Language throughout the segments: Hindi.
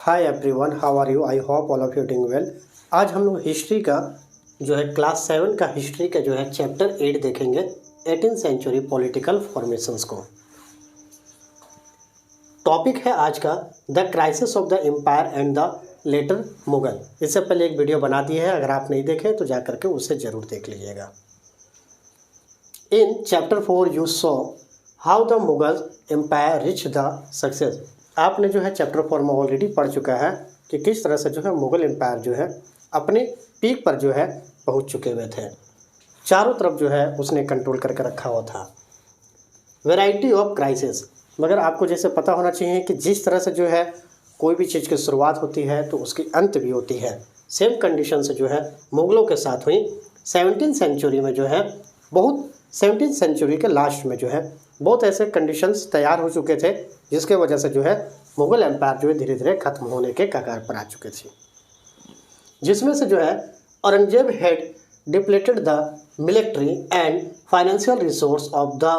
Hi everyone, how are you? I hope all of you doing well. आज हम लोग हिस्ट्री का जो है क्लास 7 का हिस्ट्री का जो है चैप्टर 8 देखेंगे, 18th सेंचुरी पॉलिटिकल फॉर्मेशंस को। टॉपिक है आज का the crisis of the empire and the later Mughal. इससे पहले एक वीडियो बना दी है, अगर आप नहीं देखें तो जा करके उसे ज़रूर देख लीजिएगा। In chapter 4 you saw how the Mughal empire reach the success. आपने जो है चैप्टर 4 में ऑलरेडी पढ़ चुका है कि किस तरह से जो है मुगल एम्पायर जो है अपने पीक पर जो है पहुंच चुके हुए थे। चारों तरफ जो है उसने कंट्रोल करके रखा हुआ था। वैरायटी ऑफ क्राइसिस, मगर आपको जैसे पता होना चाहिए कि जिस तरह से जो है कोई भी चीज़ की शुरुआत होती है तो उसकी अंत भी होती है। सेम कंडीशन से जो है मुगलों के साथ हुई 17th सेंचुरी में जो है 17th सेंचुरी के लास्ट में जो है बहुत ऐसे कंडीशंस तैयार हो चुके थे जिसके वजह से जो है मुगल एम्पायर जो है धीरे धीरे खत्म होने के कगार पर आ चुके थे। जिसमें से जो है Aurangzeb had depleted the military and financial resource of the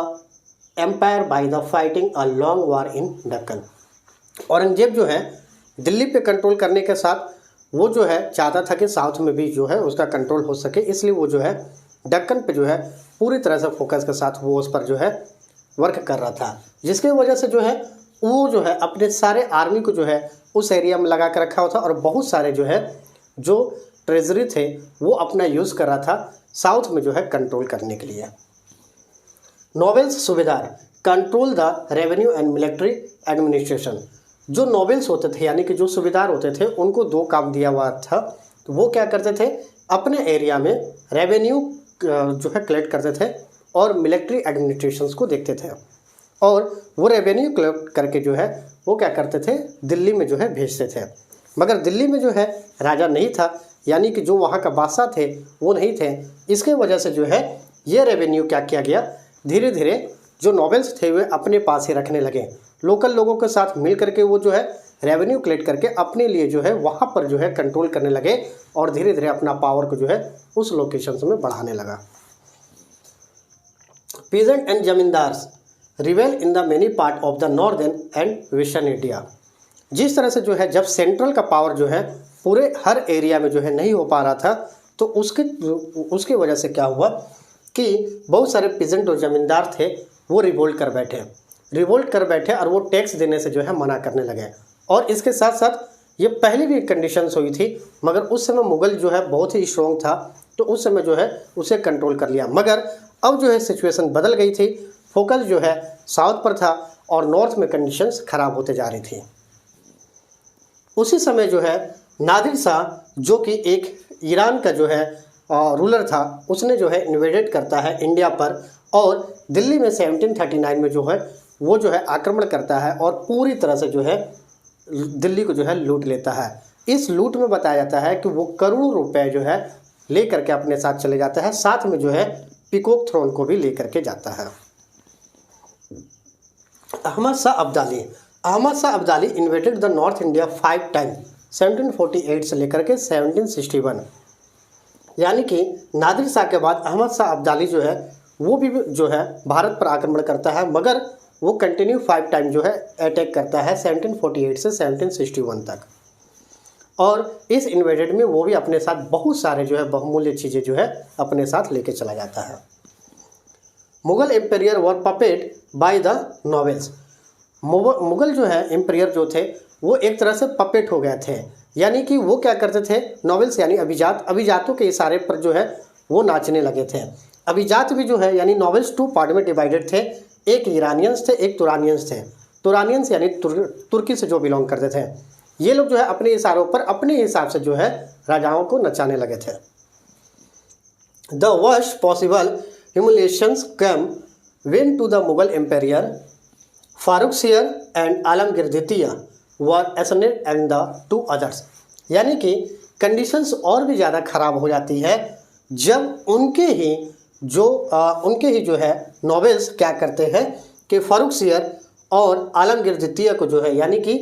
empire by the fighting a long war in Deccan. Aurangzeb जो है दिल्ली पे कंट्रोल करने के साथ वो जो है चाहता था कि साउथ में भी जो है उसका कंट्रोल हो सके, इसलिए वो जो है दक्कन पे जो है पूरी तरह से फोकस के साथ वो उस पर जो है वर्क कर रहा था, जिसकी वजह से जो है वो जो है अपने सारे आर्मी को जो है उस एरिया में लगा कर रखा हुआ था और बहुत सारे जो है जो ट्रेजरी थे वो अपना यूज़ कर रहा था साउथ में जो है कंट्रोल करने के लिए। नोबेल्स सूबेदार control the revenue and military administration. जो नोबेल्स होते थे यानी कि जो सूबेदार होते थे उनको दो काम दिया हुआ था, तो वो क्या करते थे अपने एरिया में रेवेन्यू जो है कलेक्ट करते थे और मिलिट्री एडमिनिस्ट्रेशंस को देखते थे, और वो रेवेन्यू कलेक्ट करके जो है वो क्या करते थे दिल्ली में जो है भेजते थे। मगर दिल्ली में जो है राजा नहीं था, यानी कि जो वहाँ का बादशाह थे वो नहीं थे। इसके वजह से जो है ये रेवेन्यू क्या किया गया, धीरे धीरे जो नोबेल्स थे वे अपने पास ही रखने लगे। लोकल लोगों के साथ मिल करके वो जो है रेवेन्यू कलेक्ट करके अपने लिए जो है वहाँ पर जो है कंट्रोल करने लगे और धीरे धीरे अपना पावर को जो है उस लोकेशंस में बढ़ाने लगा। Peasant and zamindars रिवेल in the many part of the northern and western India. जिस तरह से जो है जब सेंट्रल का पावर जो है पूरे हर एरिया में जो है नहीं हो पा रहा था, तो उसके वजह से क्या हुआ कि बहुत सारे पीजेंट और ज़मींदार थे वो रिवोल्ट कर बैठे और वो टैक्स देने से जो है मना करने लगे। और इसके साथ साथ ये पहले भी कंडीशंस हुई थी, मगर उस समय मुगल जो है बहुत ही स्ट्रॉन्ग था, तो उस समय जो है उसे कंट्रोल कर लिया। मगर अब जो है सिचुएशन बदल गई थी, फोकस जो है साउथ पर था और नॉर्थ में कंडीशंस खराब होते जा रही थी। उसी समय जो है नादिर शाह जो कि एक ईरान का जो है रूलर था, उसने जो है इन्वेडेड करता है इंडिया पर और दिल्ली में 1739 में जो है वो जो है आक्रमण करता है और पूरी तरह से जो है दिल्ली को जो है लूट लेता है। इस लूट में बताया जाता है कि वो करोड़ों रुपए जो है ले करके अपने साथ चले जाता है, साथ में जो है पीकॉक थ्रोन को भी ले करके जाता है। Ahmad Shah Abdali invaded the north India 5 time 1748 से लेकर के 1761। यानी कि नादिर शाह के बाद अहमद शाह अब्दाली जो है वो भी जो है भारत पर आक्रमण करता है, मगर वो कंटिन्यू 5 टाइम जो है अटैक करता है 1748 से 1761 तक। और इस इन्वेडेड में वो भी अपने साथ बहुत सारे जो है बहुमूल्य चीज़ें जो है अपने साथ लेके चला जाता है। Mughal empire were puppet by the nobles. Mughal जो है एम्पायर जो थे वो एक तरह से पपेट हो गए थे, यानी कि वो क्या करते थे नोबेल्स यानी अभिजातों के इशारे पर जो है वो नाचने लगे थे। अभिजात भी जो है यानी नोबेल्स 2 पार्ट में डिवाइडेड थे, एक ईरानियंस थे एक तुरानियंस थे। तुरानियंस यानी तुर्की से जो बिलोंग करते थे, ये लोग जो है अपने इशारों पर अपने हिसाब से जो है राजाओं को नचाने लगे थे। The worst possible humiliations came when to the Mughal Emperor Farooq शेर एंड आलमगीर द्वितीय were assassinated and the 2 others। यानी कि कंडीशंस और भी ज़्यादा ख़राब हो जाती है जब उनके ही जो है नोबेल्स क्या करते हैं कि फारूक शेर और आलमगीर द्वितीय को जो है यानी कि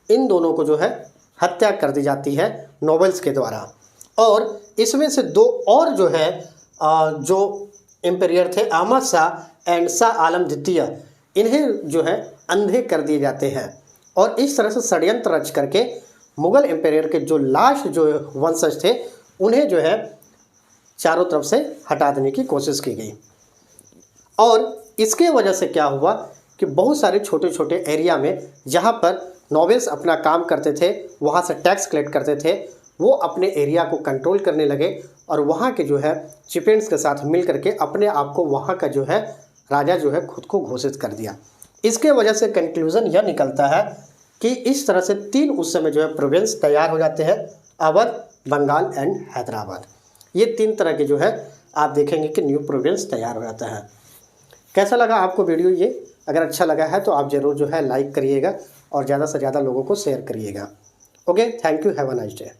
इन दोनों को जो है हत्या कर दी जाती है नोबेल्स के द्वारा। और इसमें से 2 और जो है जो एम्पायर थे अहमद शाह एंड शाह आलम द्वितीय, इन्हें जो है अंधे कर दिए जाते हैं। और इस तरह से षड्यंत्र रच करके मुगल एम्पायर के जो लास्ट जो वंशज थे उन्हें जो है चारों तरफ से हटा देने की कोशिश की गई। और इसके वजह से क्या हुआ कि बहुत सारे छोटे छोटे एरिया में जहाँ पर नॉवेल्स अपना काम करते थे, वहाँ से टैक्स कलेक्ट करते थे, वो अपने एरिया को कंट्रोल करने लगे और वहाँ के जो है चिपेंट्स के साथ मिल करके अपने आप को वहाँ का जो है राजा जो है खुद को घोषित कर दिया। इसके वजह से कंक्लूज़न यह निकलता है कि इस तरह से 3 उस समय जो है प्रोविंस तैयार हो जाते हैं, अवध, बंगाल एंड हैदराबाद। ये 3 तरह के जो है आप देखेंगे कि न्यू प्रोविंस तैयार हो जाता है। कैसा लगा आपको वीडियो ये? अगर अच्छा लगा है तो आप ज़रूर जो है लाइक करिएगा और ज़्यादा से ज़्यादा लोगों को शेयर करिएगा। Okay, thank you, have a nice day.